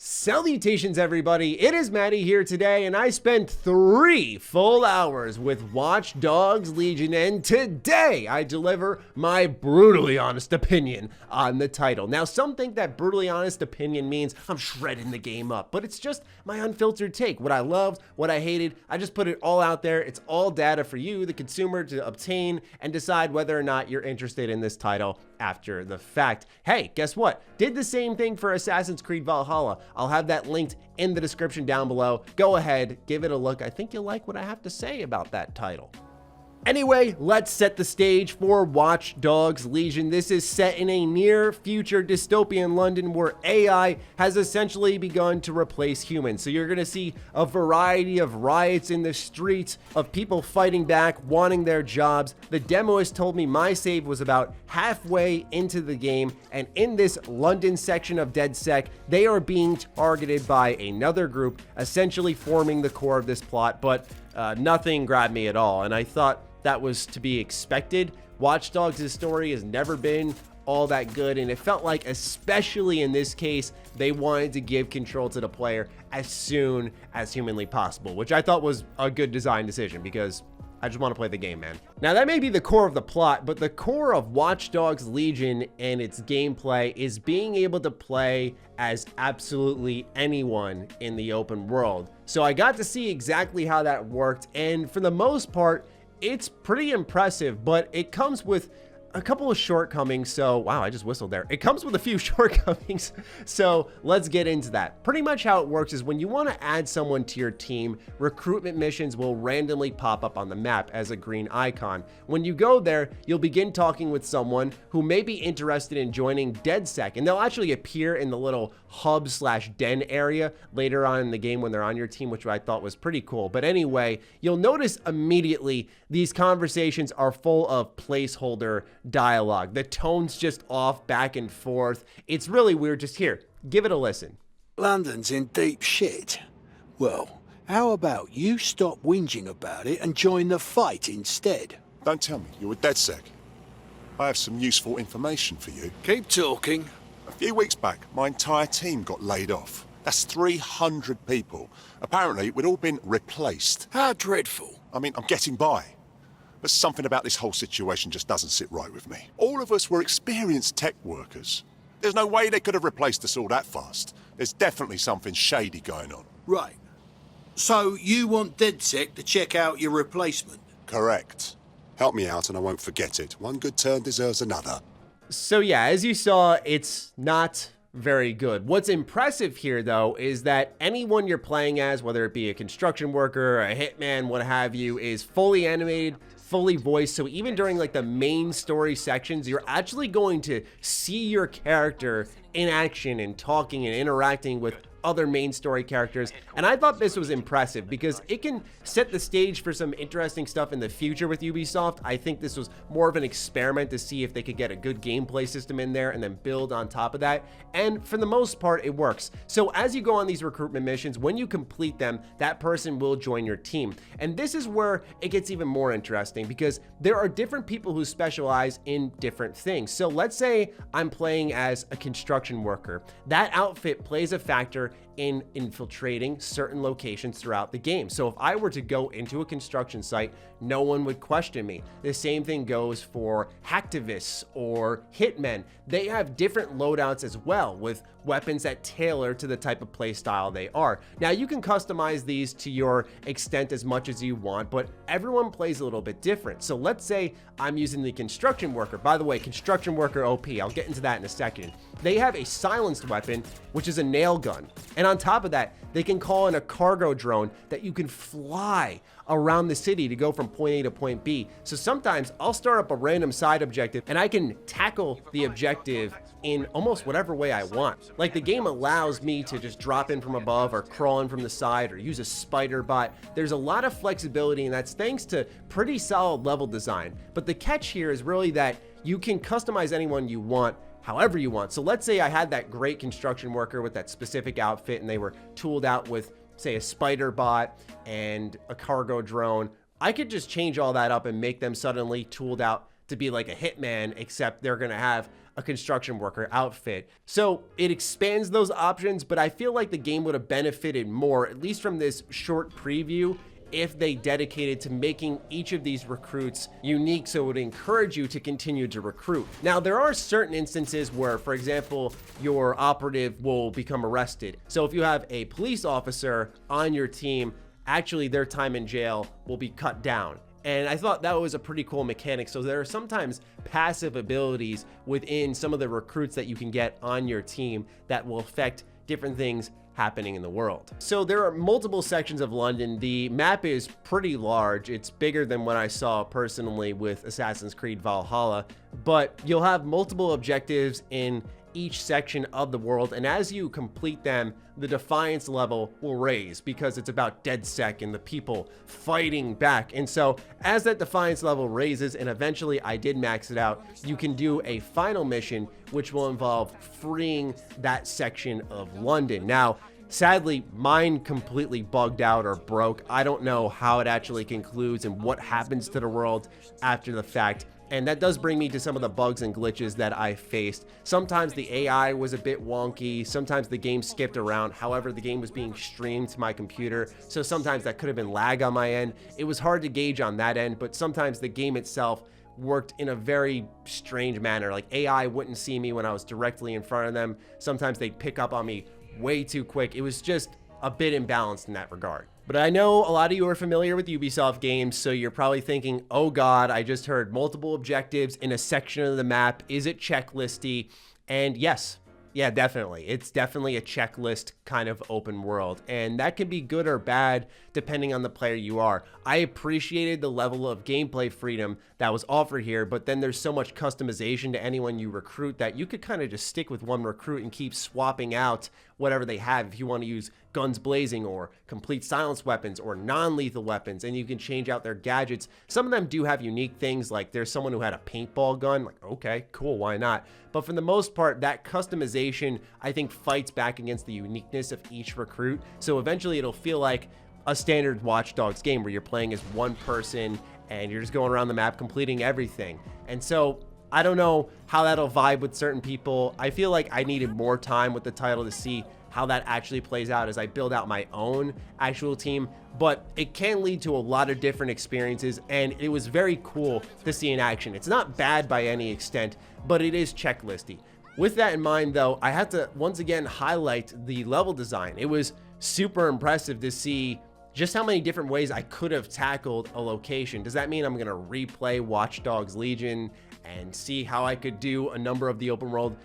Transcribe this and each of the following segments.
Salutations everybody, it is Matty here today, and I spent 3 full hours with Watch Dogs Legion, and today I deliver my brutally honest opinion on the title. Now, some think that brutally honest opinion means I'm shredding the game up, but it's just my unfiltered take. What I loved, what I hated, I just put it all out there. It's all data for you, the consumer, to obtain and decide whether or not you're interested in this title after the fact. Hey, guess what? Did the same thing for Assassin's Creed Valhalla. I'll have that linked in the description down below. Go ahead, give it a look. I think you'll like what I have to say about that title. Anyway, let's set the stage for Watch Dogs Legion. This is set in a near future dystopian London where AI has essentially begun to replace humans. So you're gonna see a variety of riots in the streets, of people fighting back, wanting their jobs. The demoist told me my save was about halfway into the game, and in this London section of DedSec, they are being targeted by another group, essentially forming the core of this plot, but nothing grabbed me at all, and I thought that was to be expected. Watch Dogs' story has never been all that good, and it felt like, especially in this case, they wanted to give control to the player as soon as humanly possible, which I thought was a good design decision because I just want to play the game, man. Now, that may be the core of the plot, but the core of Watch Dogs Legion and its gameplay is being able to play as absolutely anyone in the open world. So I got to see exactly how that worked, and for the most part, it's pretty impressive, but it comes with a couple of shortcomings. So, wow, I just whistled there. It comes with a few shortcomings. So let's get into that. Pretty much how it works is when you want to add someone to your team, recruitment missions will randomly pop up on the map as a green icon. When you go there, you'll begin talking with someone who may be interested in joining DedSec, and they'll actually appear in the little hub/den area later on in the game when they're on your team, which I thought was pretty cool. But anyway, you'll notice immediately these conversations are full of placeholder dialogue. The tone's just off back and forth. It's really weird. Just here, give it a listen. London's in deep shit. Well, how about you stop whinging about it and join the fight instead? Don't tell me you're with DedSec. I have some useful information for you. Keep talking. A few weeks back, my entire team got laid off. That's 300 people. Apparently, we'd all been replaced. How dreadful. I mean, I'm getting by. But something about this whole situation just doesn't sit right with me. All of us were experienced tech workers. There's no way they could have replaced us all that fast. There's definitely something shady going on. Right. So you want DedSec to check out your replacement? Correct. Help me out and I won't forget it. One good turn deserves another. So yeah, as you saw, it's not very good. What's impressive here, though, is that anyone you're playing as, whether it be a construction worker, a hitman, what have you, is fully animated, fully voiced. So even during like the main story sections, you're actually going to see your character in action and talking and interacting with other main story characters. And I thought this was impressive because it can set the stage for some interesting stuff in the future with Ubisoft. I think this was more of an experiment to see if they could get a good gameplay system in there and then build on top of that. And for the most part, it works. So as you go on these recruitment missions, when you complete them, that person will join your team. And this is where it gets even more interesting because there are different people who specialize in different things. So let's say I'm playing as a construction worker. That outfit plays a factor in infiltrating certain locations throughout the game. So if I were to go into a construction site, no one would question me. The same thing goes for hacktivists or hitmen. They have different loadouts as well, with weapons that tailor to the type of play style they are. Now you can customize these to your extent as much as you want, but everyone plays a little bit different. So let's say I'm using the construction worker. By the way, construction worker OP, I'll get into that in a second. They have a silenced weapon, which is a nail gun. And on top of that, they can call in a cargo drone that you can fly around the city to go from point A to point B. So sometimes I'll start up a random side objective and I can tackle the objective in almost whatever way I want. Like the game allows me to just drop in from above or crawl in from the side or use a spider bot. There's a lot of flexibility, and that's thanks to pretty solid level design. But the catch here is really that you can customize anyone you want however you want. So let's say I had that great construction worker with that specific outfit and they were tooled out with, say, a spider bot and a cargo drone. I could just change all that up and make them suddenly tooled out to be like a hitman, except they're gonna have a construction worker outfit. So it expands those options, but I feel like the game would have benefited more, at least from this short preview, if they dedicated to making each of these recruits unique, so it would encourage you to continue to recruit. Now, there are certain instances where, for example, your operative will become arrested. So if you have a police officer on your team, actually their time in jail will be cut down. And I thought that was a pretty cool mechanic. So there are sometimes passive abilities within some of the recruits that you can get on your team that will affect different things happening in the world. So there are multiple sections of London. The map is pretty large. It's bigger than what I saw personally with Assassin's Creed Valhalla, but you'll have multiple objectives in each section of the world, and as you complete them, the defiance level will raise because it's about DedSec and the people fighting back. And so as that defiance level raises, and eventually I did max it out, you can do a final mission which will involve freeing that section of London. Now, sadly, mine completely bugged out or broke. I don't know how it actually concludes and what happens to the world after the fact. And that does bring me to some of the bugs and glitches that I faced. Sometimes the AI was a bit wonky. Sometimes the game skipped around. However, the game was being streamed to my computer, so sometimes that could have been lag on my end. It was hard to gauge on that end, but sometimes the game itself worked in a very strange manner. Like AI wouldn't see me when I was directly in front of them. Sometimes they'd pick up on me way too quick. It was just a bit imbalanced in that regard. But I know a lot of you are familiar with Ubisoft games, so you're probably thinking, oh God, I just heard multiple objectives in a section of the map. Is it checklisty? And yes, yeah, definitely. It's definitely a checklist kind of open world, and that can be good or bad depending on the player you are. I appreciated the level of gameplay freedom that was offered here, but then there's so much customization to anyone you recruit that you could kind of just stick with one recruit and keep swapping out whatever they have if you want to use guns blazing or complete silence weapons or non-lethal weapons, and you can change out their gadgets. Some of them do have unique things, like there's someone who had a paintball gun, like okay, cool, why not? But for the most part, that customization I think fights back against the uniqueness of each recruit. So eventually it'll feel like a standard Watch Dogs game where you're playing as one person and you're just going around the map completing everything. And so I don't know how that'll vibe with certain people. I feel like I needed more time with the title to see how that actually plays out as I build out my own actual team, but it can lead to a lot of different experiences, and it was very cool to see in action. It's not bad by any extent, but it is checklisty. With that in mind though, I have to once again highlight the level design. It was super impressive to see just how many different ways I could have tackled a location. Does that mean I'm gonna replay Watch Dogs Legion and see how I could do a number of the open world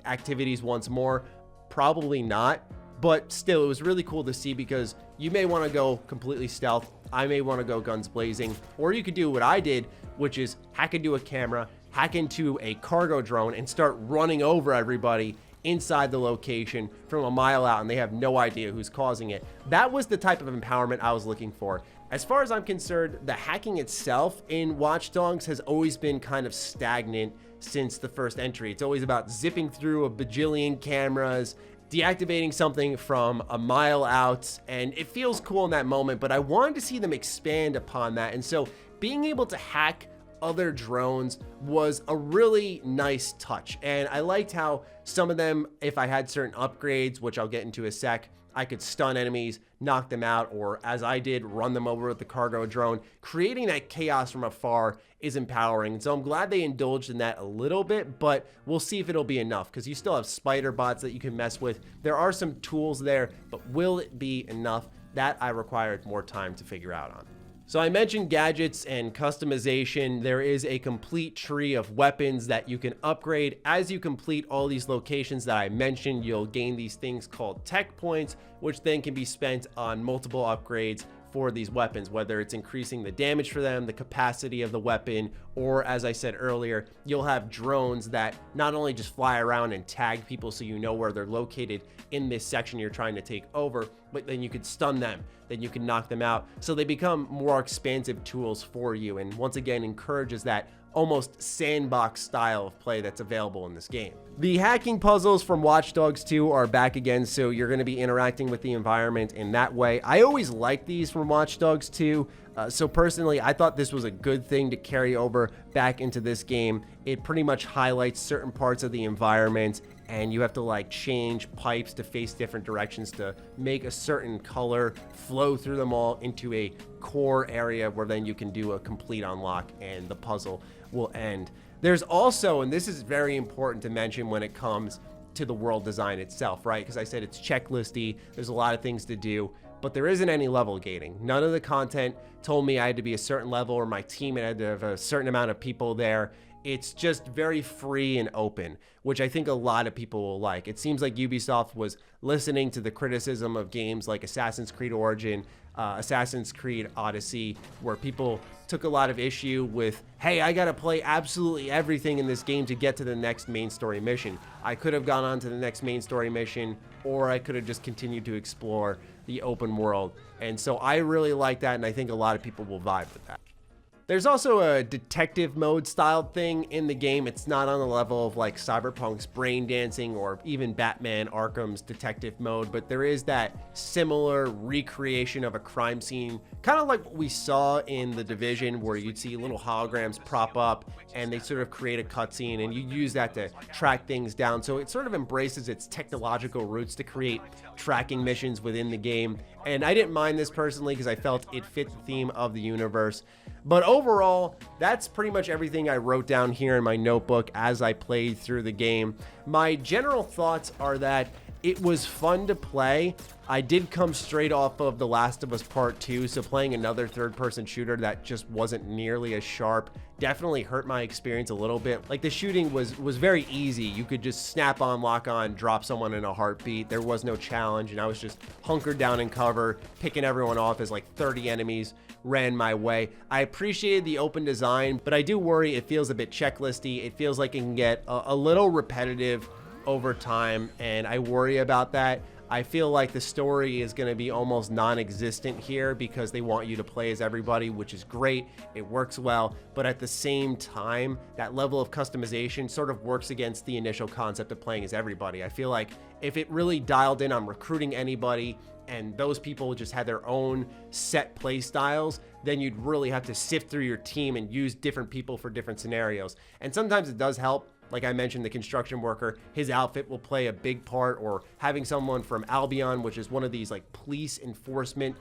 activities once more? Probably not, but still, it was really cool to see because you may want to go completely stealth. I may want to go guns blazing, or you could do what I did, which is hack into a camera, hack into a cargo drone, and start running over everybody inside the location from a mile out, and they have no idea who's causing it. That was the type of empowerment I was looking for. As far as I'm concerned, the hacking itself in Watch Dogs has always been kind of stagnant since the first entry. It's always about zipping through a bajillion cameras, deactivating something from a mile out, and it feels cool in that moment, but I wanted to see them expand upon that. And so being able to hack other drones was a really nice touch, and I liked how some of them, if I had certain upgrades, which I'll get into a sec, I could stun enemies, knock them out, or as I did, run them over with the cargo drone. Creating that chaos from afar is empowering. So I'm glad they indulged in that a little bit, but we'll see if it'll be enough, because you still have spider bots that you can mess with. There are some tools there, but will it be enough? That I required more time to figure out on. So I mentioned gadgets and customization. There is a complete tree of weapons that you can upgrade. As you complete all these locations that I mentioned, you'll gain these things called tech points, which then can be spent on multiple upgrades for these weapons, whether it's increasing the damage for them, the capacity of the weapon, or as I said earlier, you'll have drones that not only just fly around and tag people so you know where they're located in this section you're trying to take over, but then you could stun them, then you can knock them out. So they become more expansive tools for you, and once again encourages that almost sandbox style of play that's available in this game. The hacking puzzles from Watch Dogs 2 are back again, so you're going to be interacting with the environment in that way. I always like these from Watch Dogs 2, so personally, I thought this was a good thing to carry over back into this game. It pretty much highlights certain parts of the environment, and you have to like change pipes to face different directions to make a certain color flow through them all into a core area where then you can do a complete unlock and the puzzle will end. There's also, and this is very important to mention when it comes to the world design itself, right? Because I said it's checklisty, there's a lot of things to do, but there isn't any level gating. None of the content told me I had to be a certain level or my team had to have a certain amount of people there. It's just very free and open, which I think a lot of people will like. It seems like Ubisoft was listening to the criticism of games like Assassin's Creed Origin, Assassin's Creed Odyssey, where people took a lot of issue with, hey, I gotta play absolutely everything in this game to get to the next main story mission. I could have gone on to the next main story mission, or I could have just continued to explore the open world. And so I really like that, and I think a lot of people will vibe with that. There's also a detective mode style thing in the game. It's not on the level of like Cyberpunk's brain dancing or even Batman Arkham's detective mode, but there is that similar recreation of a crime scene, kind of like what we saw in The Division, where you'd see little holograms prop up and they sort of create a cutscene and you use that to track things down. So it sort of embraces its technological roots to create tracking missions within the game. And I didn't mind this personally because I felt it fit the theme of the universe. But overall, that's pretty much everything I wrote down here in my notebook as I played through the game. My general thoughts are that it was fun to play. I did come straight off of The Last of Us Part 2, so playing another third-person shooter that just wasn't nearly as sharp definitely hurt my experience a little bit. Like, the shooting was very easy. You could just snap on, lock on, drop someone in a heartbeat. There was no challenge, and I was just hunkered down in cover, picking everyone off as like 30 enemies ran my way. I appreciated the open design, but I do worry it feels a bit checklisty. It feels like it can get a little repetitive over time, and I worry about that. I feel like the story is going to be almost non-existent here because they want you to play as everybody, which is great. It works well, but at the same time, that level of customization sort of works against the initial concept of playing as everybody. I feel like if it really dialed in on recruiting anybody and those people just had their own set play styles, then you'd really have to sift through your team and use different people for different scenarios. And sometimes it does help. Like I mentioned, the construction worker, his outfit will play a big part, or having someone from Albion, which is one of these like police enforcement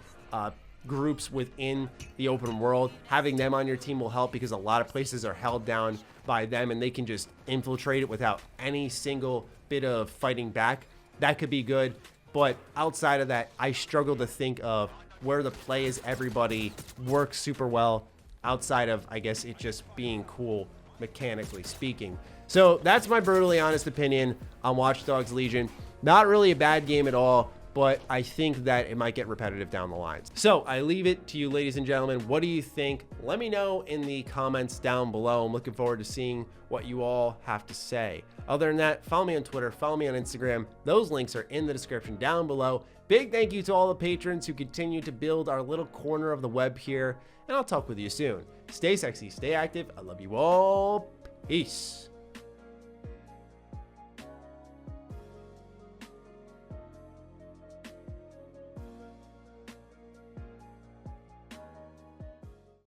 groups within the open world, having them on your team will help because a lot of places are held down by them and they can just infiltrate it without any single bit of fighting back. That could be good, but outside of that, I struggle to think of where the play as everybody works super well outside of, I guess, it just being cool mechanically speaking. So that's my brutally honest opinion on Watch Dogs Legion. Not really a bad game at all, but I think that it might get repetitive down the line. So I leave it to you, ladies and gentlemen. What do you think? Let me know in the comments down below. I'm looking forward to seeing what you all have to say. Other than that, follow me on Twitter, follow me on Instagram. Those links are in the description down below. Big thank you to all the patrons who continue to build our little corner of the web here, and I'll talk with you soon. Stay sexy, stay active. I love you all. Peace.